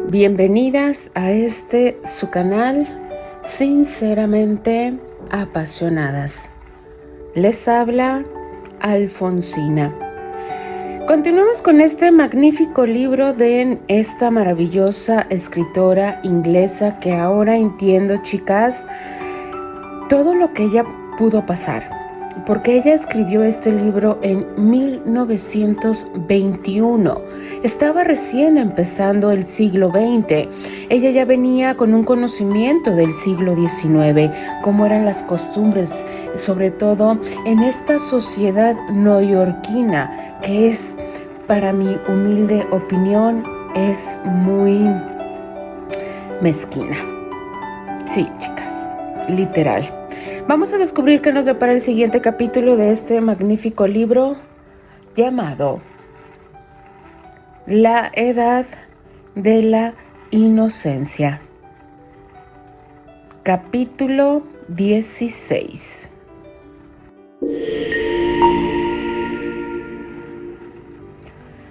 Bienvenidas a su canal Sinceramente Apasionadas. Les habla Alfonsina. Continuamos con este magnífico libro de esta maravillosa escritora inglesa que ahora entiendo, chicas, todo lo que ella pudo pasar. Porque ella escribió este libro en 1921. Estaba recién empezando el siglo XX. Ella ya venía con un conocimiento del siglo XIX, cómo eran las costumbres, sobre todo en esta sociedad neoyorquina, que es, para mi humilde opinión, es muy mezquina. Sí, chicas, literal. Vamos a descubrir qué nos depara el siguiente capítulo de este magnífico libro llamado La Edad de la Inocencia. Capítulo 16.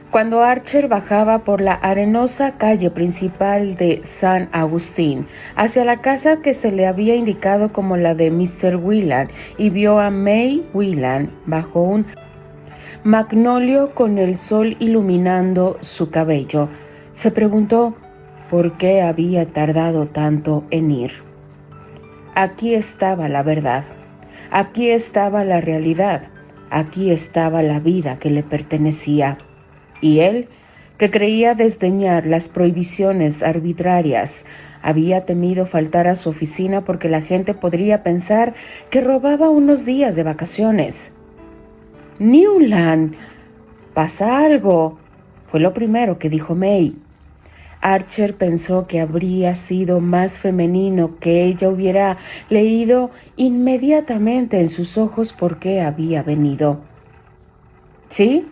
Cuando Archer bajaba por la arenosa calle principal de San Agustín hacia la casa que se le había indicado como la de Mr. Whelan y vio a May Whelan bajo un magnolio con el sol iluminando su cabello, se preguntó por qué había tardado tanto en ir. Aquí estaba la verdad, aquí estaba la realidad, aquí estaba la vida que le pertenecía. Y él, que creía desdeñar las prohibiciones arbitrarias, había temido faltar a su oficina porque la gente podría pensar que robaba unos días de vacaciones. «Newland, pasa algo», fue lo primero que dijo May. Archer pensó que habría sido más femenino que ella hubiera leído inmediatamente en sus ojos por qué había venido. «¿Sí?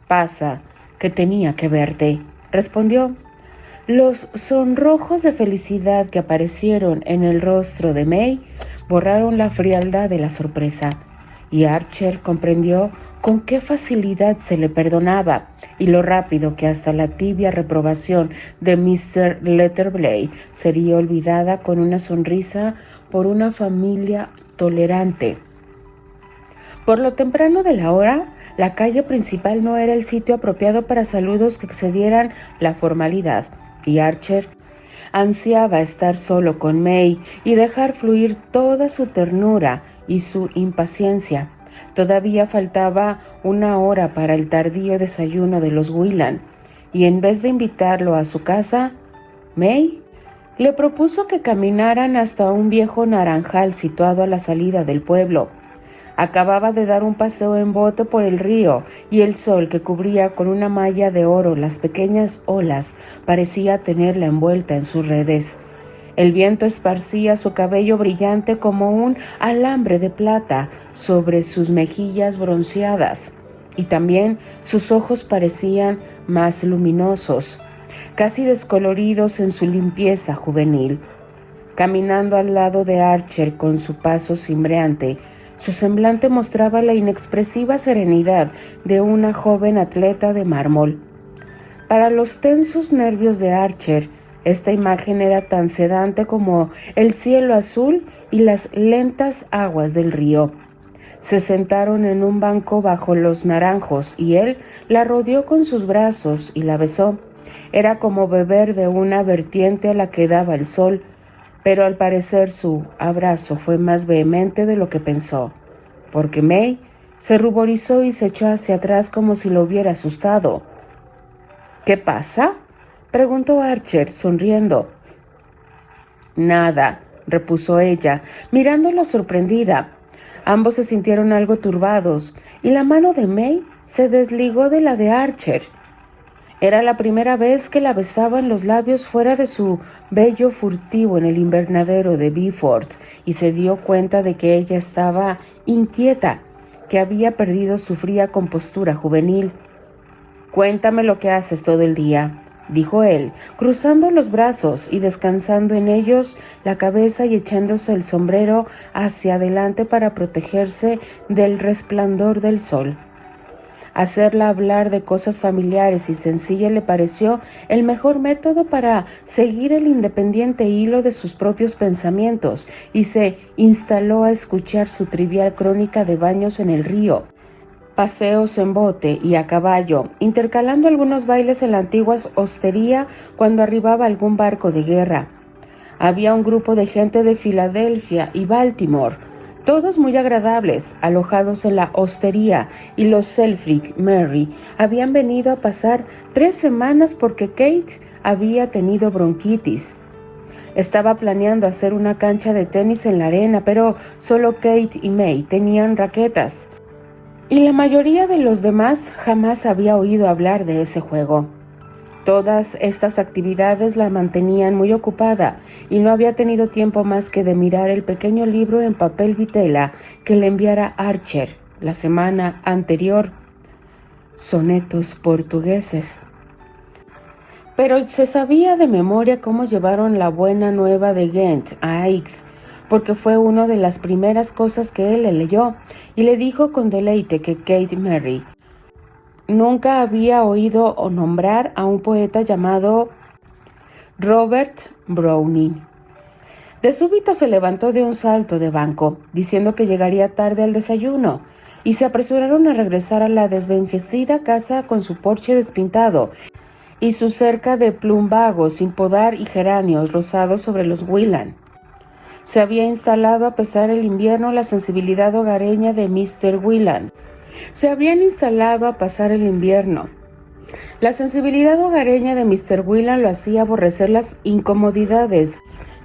Pasa, que tenía que verte», respondió. Los sonrojos de felicidad que aparecieron en el rostro de May borraron la frialdad de la sorpresa, y Archer comprendió con qué facilidad se le perdonaba y lo rápido que hasta la tibia reprobación de Mr. Letterblade sería olvidada con una sonrisa por una familia tolerante. Por lo temprano de la hora, la calle principal no era el sitio apropiado para saludos que excedieran la formalidad, y Archer ansiaba estar solo con May y dejar fluir toda su ternura y su impaciencia. Todavía faltaba una hora para el tardío desayuno de los Whelan, y en vez de invitarlo a su casa, May le propuso que caminaran hasta un viejo naranjal situado a la salida del pueblo. Acababa de dar un paseo en bote por el río y el sol que cubría con una malla de oro las pequeñas olas parecía tenerla envuelta en sus redes. El viento esparcía su cabello brillante como un alambre de plata sobre sus mejillas bronceadas, y también sus ojos parecían más luminosos, casi descoloridos en su limpieza juvenil. Caminando al lado de Archer con su paso cimbreante, su semblante mostraba la inexpresiva serenidad de una joven atleta de mármol. Para los tensos nervios de Archer, esta imagen era tan sedante como el cielo azul y las lentas aguas del río. Se sentaron en un banco bajo los naranjos y él la rodeó con sus brazos y la besó. Era como beber de una vertiente a la que daba el sol, pero al parecer su abrazo fue más vehemente de lo que pensó, porque May se ruborizó y se echó hacia atrás como si lo hubiera asustado. «¿Qué pasa?», preguntó Archer, sonriendo. «Nada», repuso ella, mirándolo sorprendida. Ambos se sintieron algo turbados, y la mano de May se desligó de la de Archer. Era la primera vez que la besaba en los labios fuera de su bello furtivo en el invernadero de Beaufort, y se dio cuenta de que ella estaba inquieta, que había perdido su fría compostura juvenil. «Cuéntame lo que haces todo el día», dijo él, cruzando los brazos y descansando en ellos la cabeza y echándose el sombrero hacia adelante para protegerse del resplandor del sol. Hacerla hablar de cosas familiares y sencillas le pareció el mejor método para seguir el independiente hilo de sus propios pensamientos y se instaló a escuchar su trivial crónica de baños en el río, paseos en bote y a caballo, intercalando algunos bailes en la antigua hostería cuando arribaba algún barco de guerra. Había un grupo de gente de Filadelfia y Baltimore, todos muy agradables, alojados en la hostería, y los Selfridge Merry habían venido a pasar 3 semanas porque Kate había tenido bronquitis. Estaba planeando hacer una cancha de tenis en la arena, pero solo Kate y May tenían raquetas, y la mayoría de los demás jamás había oído hablar de ese juego. Todas estas actividades la mantenían muy ocupada y no había tenido tiempo más que de mirar el pequeño libro en papel vitela que le enviara Archer la semana anterior, Sonetos portugueses. Pero se sabía de memoria cómo llevaron la buena nueva de Ghent a Aix, porque fue una de las primeras cosas que él le leyó, y le dijo con deleite que Kate Merry nunca había oído o nombrar a un poeta llamado Robert Browning. De súbito se levantó de un salto de banco, diciendo que llegaría tarde al desayuno, y se apresuraron a regresar a la desvenjecida casa con su porche despintado y su cerca de plumbagos sin podar y geranios rosados sobre los Whelan. Se había instalado a pesar del invierno la sensibilidad hogareña de Mr. Whelan. Se habían instalado a pasar el invierno. La sensibilidad hogareña de Mr. Whelan lo hacía aborrecer las incomodidades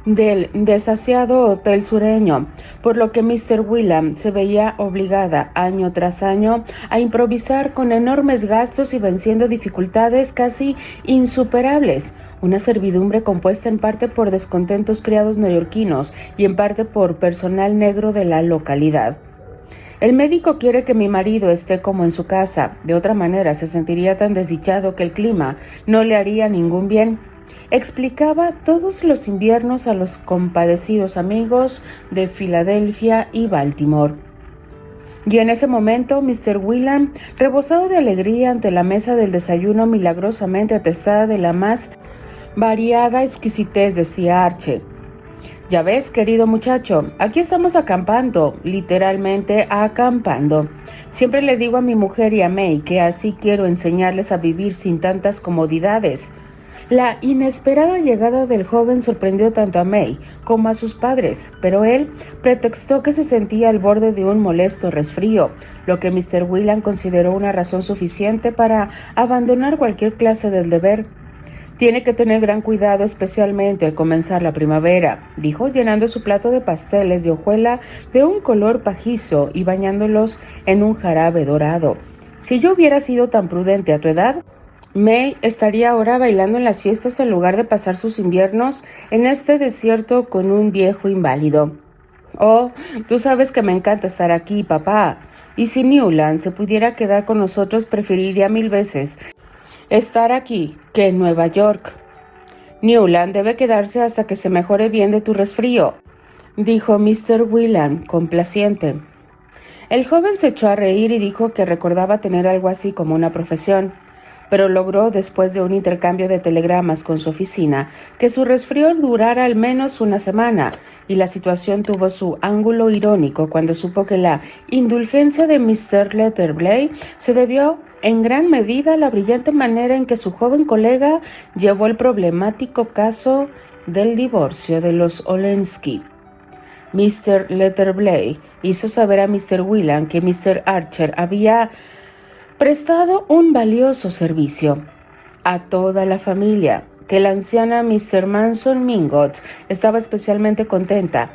del desasiado hotel sureño, por lo que Mr. Whelan se veía obligada año tras año a improvisar con enormes gastos y venciendo dificultades casi insuperables, una servidumbre compuesta en parte por descontentos criados neoyorquinos y en parte por personal negro de la localidad. El médico quiere que mi marido esté como en su casa, de otra manera se sentiría tan desdichado que el clima no le haría ningún bien. Explicaba todos los inviernos a los compadecidos amigos de Filadelfia y Baltimore. Y en ese momento, Mr. Whelan, rebosado de alegría ante la mesa del desayuno milagrosamente atestada de la más variada exquisitez, decía Archer: «Ya ves, querido muchacho, aquí estamos acampando, literalmente acampando. Siempre le digo a mi mujer y a May que así quiero enseñarles a vivir sin tantas comodidades». La inesperada llegada del joven sorprendió tanto a May como a sus padres, pero él pretextó que se sentía al borde de un molesto resfrío, lo que Mr. Whelan consideró una razón suficiente para abandonar cualquier clase del deber. «Tiene que tener gran cuidado, especialmente al comenzar la primavera», dijo, llenando su plato de pasteles de hojuela de un color pajizo y bañándolos en un jarabe dorado. «Si yo hubiera sido tan prudente a tu edad, May estaría ahora bailando en las fiestas en lugar de pasar sus inviernos en este desierto con un viejo inválido». «Oh, tú sabes que me encanta estar aquí, papá. Y si Newland se pudiera quedar con nosotros, preferiría 1000 veces estar aquí que en Nueva York». «Newland debe quedarse hasta que se mejore bien de tu resfrío», dijo Mr. Whelan, complaciente. El joven se echó a reír y dijo que recordaba tener algo así como una profesión, pero logró, después de un intercambio de telegramas con su oficina, que su resfrío durara al menos una semana, y la situación tuvo su ángulo irónico cuando supo que la indulgencia de Mr. Letterblay se debió en gran medida a la brillante manera en que su joven colega llevó el problemático caso del divorcio de los Olenski. Mr. Letterblay hizo saber a Mr. Whelan que Mr. Archer había prestado un valioso servicio a toda la familia, que la anciana Mr. Manson Mingot estaba especialmente contenta.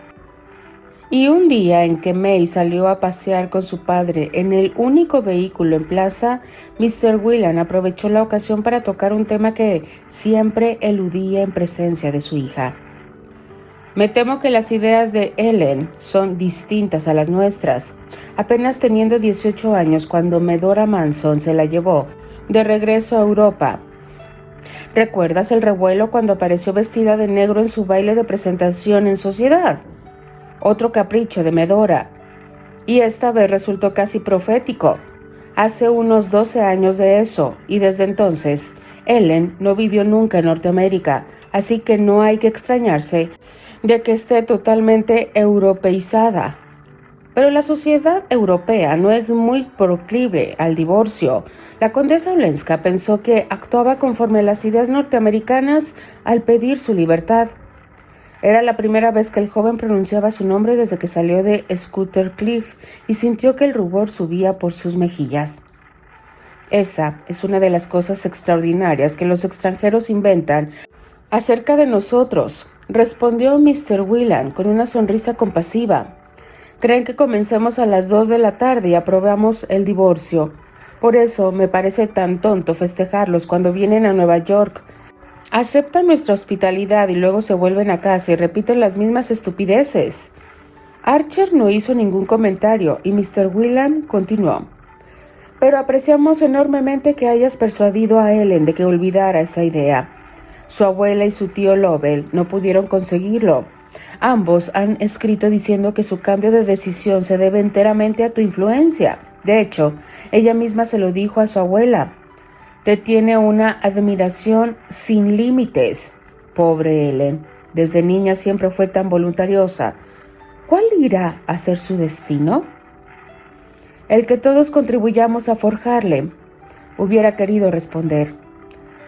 Y un día en que May salió a pasear con su padre en el único vehículo en plaza, Mr. Whelan aprovechó la ocasión para tocar un tema que siempre eludía en presencia de su hija. «Me temo que las ideas de Ellen son distintas a las nuestras. Apenas teniendo 18 años cuando Medora Manson se la llevó de regreso a Europa. ¿Recuerdas el revuelo cuando apareció vestida de negro en su baile de presentación en sociedad? Otro capricho de Medora. Y esta vez resultó casi profético. Hace unos 12 años de eso, y desde entonces, Ellen no vivió nunca en Norteamérica, así que no hay que extrañarse de que esté totalmente europeizada. Pero la sociedad europea no es muy proclive al divorcio. La condesa Olenska pensó que actuaba conforme a las ideas norteamericanas al pedir su libertad. Era la primera vez que el joven pronunciaba su nombre desde que salió de Scooter Cliff y sintió que el rubor subía por sus mejillas. Esa es una de las cosas extraordinarias que los extranjeros inventan acerca de nosotros, respondió Mr. Whelan con una sonrisa compasiva. Creen que comencemos a las 2 de la tarde y aprobamos el divorcio. Por eso me parece tan tonto festejarlos cuando vienen a Nueva York. Aceptan nuestra hospitalidad y luego se vuelven a casa y repiten las mismas estupideces. Archer no hizo ningún comentario y Mr. Whelan continuó. Pero apreciamos enormemente que hayas persuadido a Ellen de que olvidara esa idea. Su abuela y su tío Lovell no pudieron conseguirlo. Ambos han escrito diciendo que su cambio de decisión se debe enteramente a tu influencia. De hecho, ella misma se lo dijo a su abuela. Te tiene una admiración sin límites. Pobre Ellen. Desde niña siempre fue tan voluntariosa. ¿Cuál irá a ser su destino? El que todos contribuyamos a forjarle, hubiera querido responder.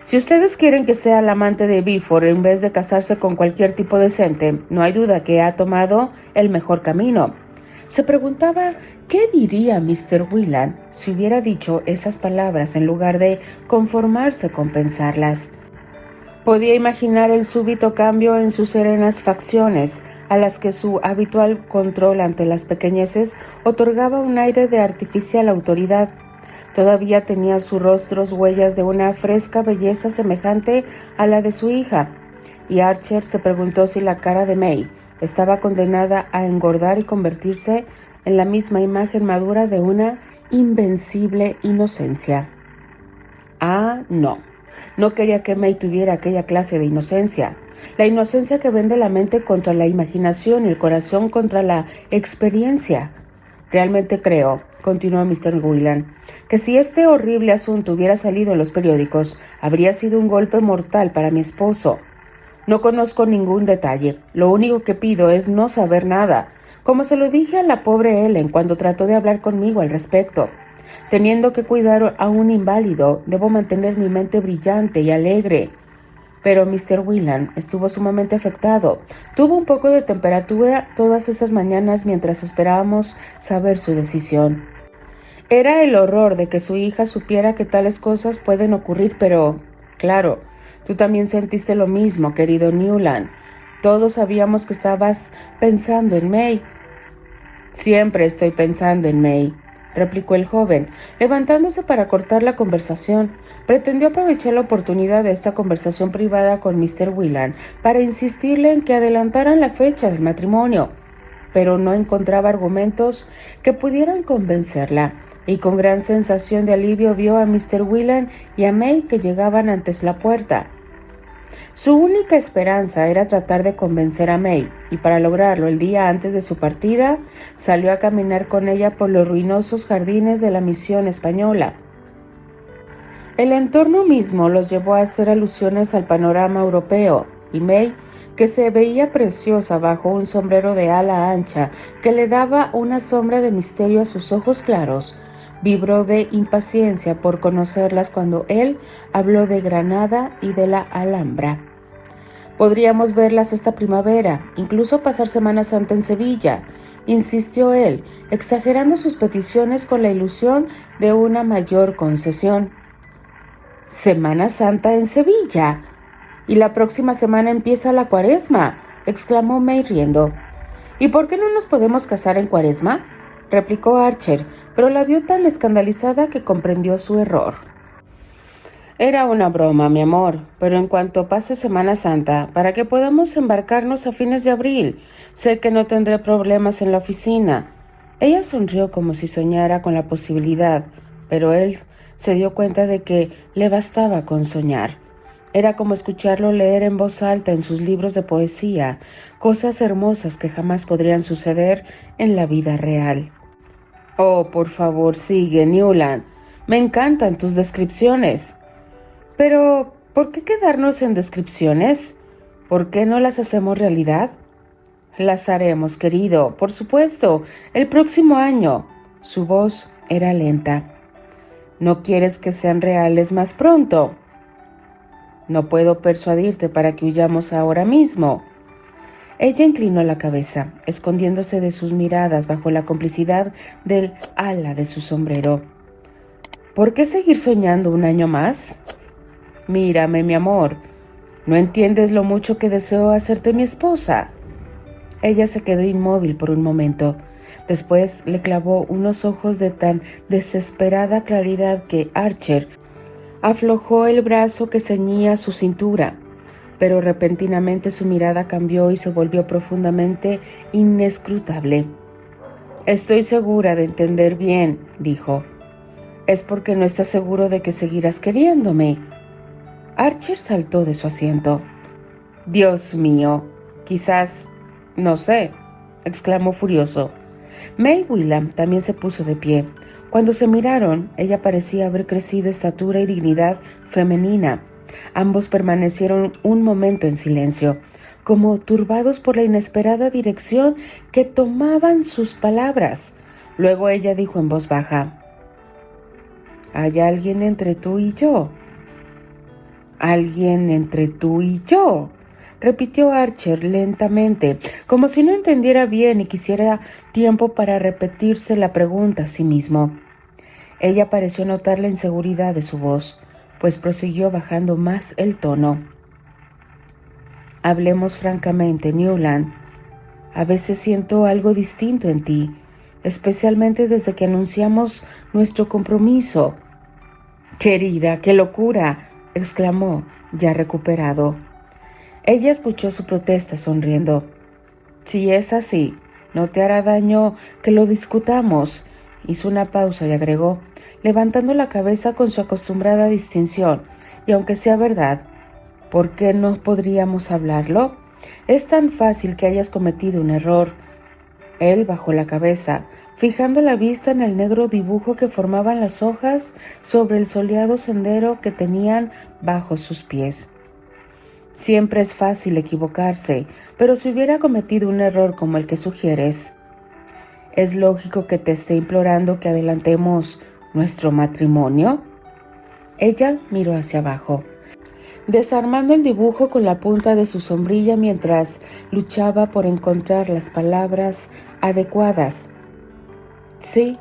Si ustedes quieren que sea el amante de Bifford en vez de casarse con cualquier tipo decente, no hay duda que ha tomado el mejor camino. Se preguntaba qué diría Mr. Whelan si hubiera dicho esas palabras en lugar de conformarse con pensarlas. Podía imaginar el súbito cambio en sus serenas facciones, a las que su habitual control ante las pequeñeces otorgaba un aire de artificial autoridad. Todavía tenía su rostro huellas de una fresca belleza semejante a la de su hija, y Archer se preguntó si la cara de May estaba condenada a engordar y convertirse en la misma imagen madura de una invencible inocencia. No. No quería que May tuviera aquella clase de inocencia. La inocencia que vende la mente contra la imaginación y el corazón contra la experiencia. Realmente creo, continuó Mr. Whelan, que si este horrible asunto hubiera salido en los periódicos, habría sido un golpe mortal para mi esposo. No conozco ningún detalle. Lo único que pido es no saber nada, como se lo dije a la pobre Ellen cuando trató de hablar conmigo al respecto. Teniendo que cuidar a un inválido, debo mantener mi mente brillante y alegre. Pero Mr. Whelan estuvo sumamente afectado. Tuvo un poco de temperatura todas esas mañanas mientras esperábamos saber su decisión. Era el horror de que su hija supiera que tales cosas pueden ocurrir, pero, claro, tú también sentiste lo mismo, querido Newland. Todos sabíamos que estabas pensando en May. Siempre estoy pensando en May, replicó el joven, levantándose para cortar la conversación. Pretendió aprovechar la oportunidad de esta conversación privada con Mr. Whelan para insistirle en que adelantaran la fecha del matrimonio, pero no encontraba argumentos que pudieran convencerla, y con gran sensación de alivio vio a Mr. Whelan y a May que llegaban antes la puerta. Su única esperanza era tratar de convencer a May, y para lograrlo, el día antes de su partida, salió a caminar con ella por los ruinosos jardines de la misión española. El entorno mismo los llevó a hacer alusiones al panorama europeo, y May, que se veía preciosa bajo un sombrero de ala ancha que le daba una sombra de misterio a sus ojos claros, vibró de impaciencia por conocerlas cuando él habló de Granada y de la Alhambra. Podríamos verlas esta primavera, incluso pasar Semana Santa en Sevilla, insistió él, exagerando sus peticiones con la ilusión de una mayor concesión. ¿Semana Santa en Sevilla? Y la próxima semana empieza la Cuaresma, exclamó May riendo. ¿Y por qué no nos podemos casar en Cuaresma?, replicó Archer, pero la vio tan escandalizada que comprendió su error. Era una broma, mi amor, pero en cuanto pase Semana Santa, para que podamos embarcarnos a fines de abril, sé que no tendré problemas en la oficina. Ella sonrió como si soñara con la posibilidad, pero él se dio cuenta de que le bastaba con soñar. Era como escucharlo leer en voz alta en sus libros de poesía, cosas hermosas que jamás podrían suceder en la vida real. Oh, por favor, sigue, Newland. Me encantan tus descripciones. Pero, ¿por qué quedarnos en descripciones? ¿Por qué no las hacemos realidad? Las haremos, querido, por supuesto, el próximo año. Su voz era lenta. ¿No quieres que sean reales más pronto? No puedo persuadirte para que huyamos ahora mismo. Ella inclinó la cabeza, escondiéndose de sus miradas bajo la complicidad del ala de su sombrero. ¿Por qué seguir soñando un año más? Mírame, mi amor. ¿No entiendes lo mucho que deseo hacerte mi esposa? Ella se quedó inmóvil por un momento. Después le clavó unos ojos de tan desesperada claridad que Archer aflojó el brazo que ceñía su cintura, pero repentinamente su mirada cambió y se volvió profundamente inescrutable. Estoy segura de entender bien, dijo. Es porque no estás seguro de que seguirás queriéndome. Archer saltó de su asiento. Dios mío, quizás, no sé, exclamó furioso. May Whelan también se puso de pie. Cuando se miraron, ella parecía haber crecido estatura y dignidad femenina. Ambos permanecieron un momento en silencio, como turbados por la inesperada dirección que tomaban sus palabras. Luego ella dijo en voz baja: «¿Hay alguien entre tú y yo?» «¿Alguien entre tú y yo?», repitió Archer lentamente, como si no entendiera bien y quisiera tiempo para repetirse la pregunta a sí mismo. Ella pareció notar la inseguridad de su voz, pues prosiguió bajando más el tono. Hablemos francamente, Newland. A veces siento algo distinto en ti, especialmente desde que anunciamos nuestro compromiso. Querida, qué locura, exclamó, ya recuperado. Ella escuchó su protesta sonriendo. Si es así, no te hará daño que lo discutamos. Hizo una pausa y agregó, levantando la cabeza con su acostumbrada distinción, y aunque sea verdad, ¿por qué no podríamos hablarlo? Es tan fácil que hayas cometido un error. Él bajó la cabeza, fijando la vista en el negro dibujo que formaban las hojas sobre el soleado sendero que tenían bajo sus pies. Siempre es fácil equivocarse, pero si hubiera cometido un error como el que sugieres, ¿es lógico que te esté implorando que adelantemos nuestro matrimonio? Ella miró hacia abajo, desarmando el dibujo con la punta de su sombrilla mientras luchaba por encontrar las palabras adecuadas. Sí,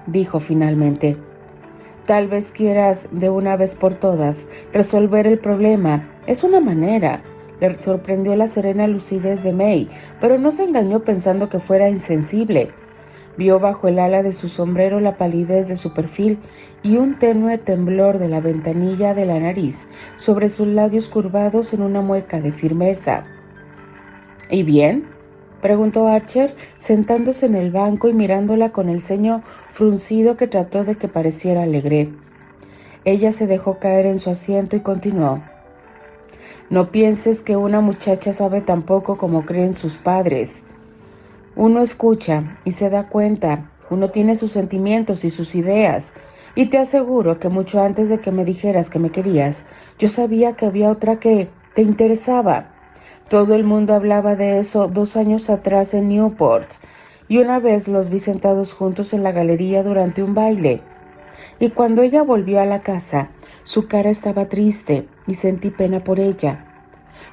dijo finalmente. Tal vez quieras, de una vez por todas, resolver el problema. Es una manera. Le sorprendió la serena lucidez de May, pero no se engañó pensando que fuera insensible. Vio bajo el ala de su sombrero la palidez de su perfil y un tenue temblor de la ventanilla de la nariz sobre sus labios curvados en una mueca de firmeza. ¿Y bien?, preguntó Archer, sentándose en el banco y mirándola con el ceño fruncido que trató de que pareciera alegre. Ella se dejó caer en su asiento y continuó. No pienses que una muchacha sabe tan poco como creen sus padres. Uno escucha y se da cuenta, uno tiene sus sentimientos y sus ideas, y te aseguro que mucho antes de que me dijeras que me querías, yo sabía que había otra que te interesaba. Todo el mundo hablaba de eso 2 años atrás en Newport, y una vez los vi sentados juntos en la galería durante un baile. Y cuando ella volvió a la casa, su cara estaba triste y sentí pena por ella.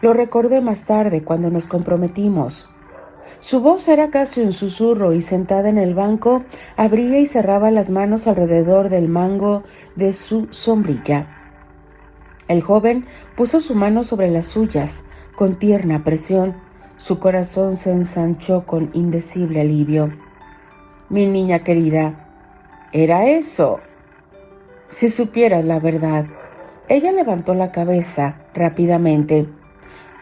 Lo recordé más tarde cuando nos comprometimos. Su voz era casi un susurro y sentada en el banco, abría y cerraba las manos alrededor del mango de su sombrilla. El joven puso su mano sobre las suyas, con tierna presión. Su corazón se ensanchó con indecible alivio. Mi niña querida, ¿era eso? Si supieras la verdad. Ella levantó la cabeza rápidamente.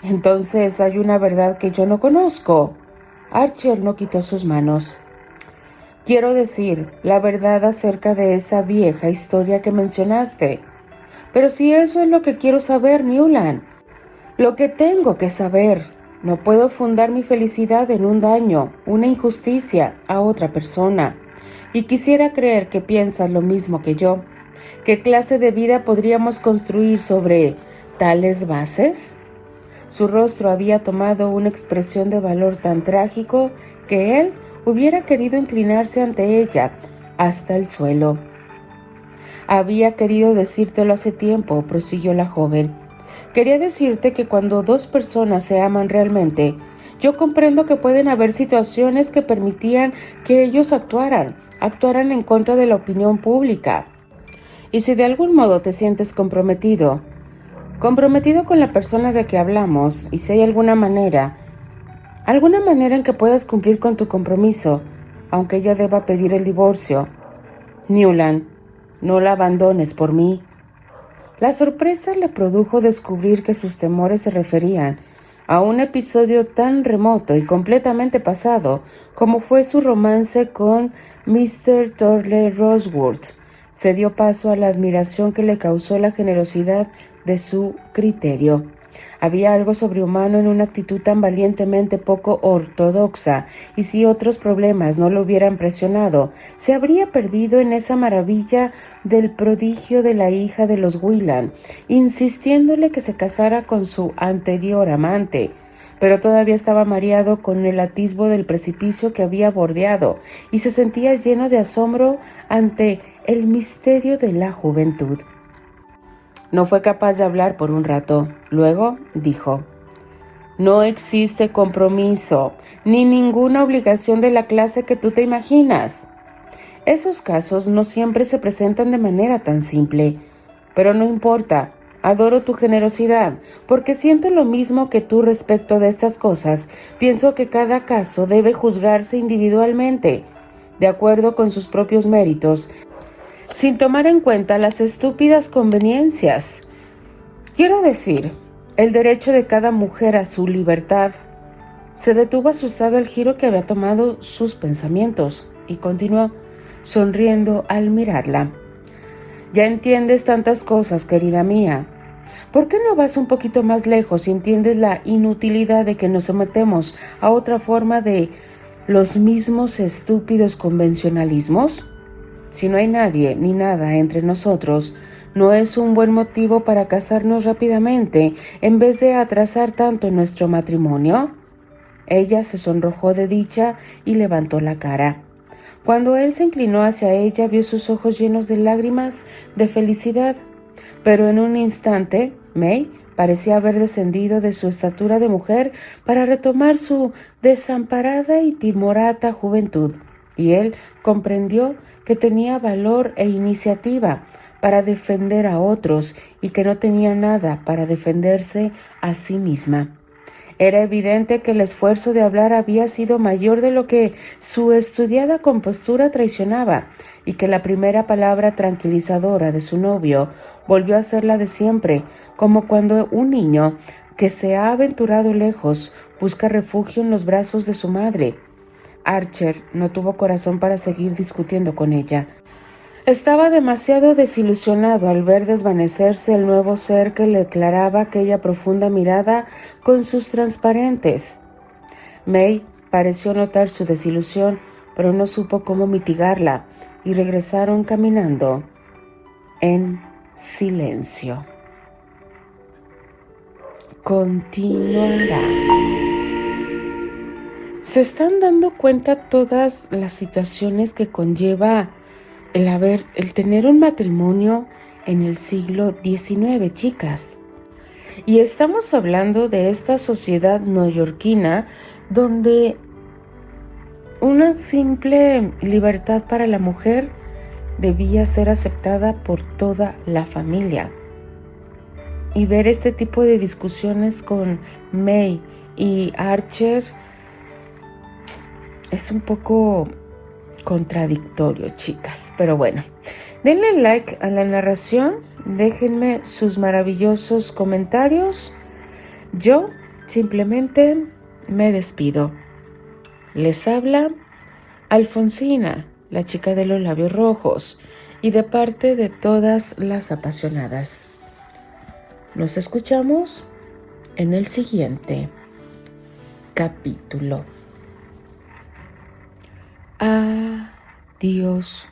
Entonces hay una verdad que yo no conozco. Archer no quitó sus manos. Quiero decir, la verdad acerca de esa vieja historia que mencionaste. Pero si eso es lo que quiero saber, Newland, lo que tengo que saber, no puedo fundar mi felicidad en un daño, una injusticia a otra persona. Y quisiera creer que piensas lo mismo que yo. ¿Qué clase de vida podríamos construir sobre tales bases? Su rostro había tomado una expresión de valor tan trágico que él hubiera querido inclinarse ante ella hasta el suelo. Había querido decírtelo hace tiempo, prosiguió la joven. Quería decirte que cuando dos personas se aman realmente, yo comprendo que pueden haber situaciones que permitían que ellos actuaran en contra de la opinión pública. Y si de algún modo te sientes comprometido con la persona de que hablamos, y si hay alguna manera en que puedas cumplir con tu compromiso, aunque ella deba pedir el divorcio, Newland, no la abandones por mí. La sorpresa le produjo descubrir que sus temores se referían a un episodio tan remoto y completamente pasado como fue su romance con Mr. Thorley Roseworth. Se dio paso a la admiración que le causó la generosidad de su criterio. Había algo sobrehumano en una actitud tan valientemente poco ortodoxa, y si otros problemas no lo hubieran presionado, se habría perdido en esa maravilla del prodigio de la hija de los Whelan, insistiéndole que se casara con su anterior amante. Pero todavía estaba mareado con el atisbo del precipicio que había bordeado, y se sentía lleno de asombro ante el misterio de la juventud. No fue capaz de hablar por un rato. Luego dijo: no existe compromiso, ni ninguna obligación de la clase que tú te imaginas. Esos casos no siempre se presentan de manera tan simple, pero no importa. Adoro tu generosidad, porque siento lo mismo que tú respecto de estas cosas. Pienso que cada caso debe juzgarse individualmente, de acuerdo con sus propios méritos, sin tomar en cuenta las estúpidas conveniencias. Quiero decir, el derecho de cada mujer a su libertad. Se detuvo asustado al giro que había tomado sus pensamientos y continuó, sonriendo al mirarla. Ya entiendes tantas cosas, querida mía. ¿Por qué no vas un poquito más lejos y entiendes la inutilidad de que nos sometemos a otra forma de los mismos estúpidos convencionalismos? Si no hay nadie ni nada entre nosotros, ¿no es un buen motivo para casarnos rápidamente en vez de atrasar tanto nuestro matrimonio? Ella se sonrojó de dicha y levantó la cara. Cuando él se inclinó hacia ella, vio sus ojos llenos de lágrimas de felicidad. Pero en un instante, May parecía haber descendido de su estatura de mujer para retomar su desamparada y timorata juventud, y él comprendió que tenía valor e iniciativa para defender a otros y que no tenía nada para defenderse a sí misma. Era evidente que el esfuerzo de hablar había sido mayor de lo que su estudiada compostura traicionaba, y que la primera palabra tranquilizadora de su novio volvió a ser la de siempre, como cuando un niño que se ha aventurado lejos busca refugio en los brazos de su madre. Archer no tuvo corazón para seguir discutiendo con ella. Estaba demasiado desilusionado al ver desvanecerse el nuevo ser que le declaraba aquella profunda mirada con sus transparentes. May pareció notar su desilusión, pero no supo cómo mitigarla, y regresaron caminando en silencio. Continuará. ¿Se están dando cuenta todas las situaciones que conlleva el tener un matrimonio en el siglo XIX, chicas? Y estamos hablando de esta sociedad neoyorquina donde una simple libertad para la mujer debía ser aceptada por toda la familia. Y ver este tipo de discusiones con May y Archer es un poco contradictorio, chicas, pero bueno, denle like a la narración, déjenme sus maravillosos comentarios. Yo simplemente me despido. Les habla Alfonsina, la chica de los labios rojos, y de parte de todas las apasionadas. Nos escuchamos en el siguiente capítulo. Adiós.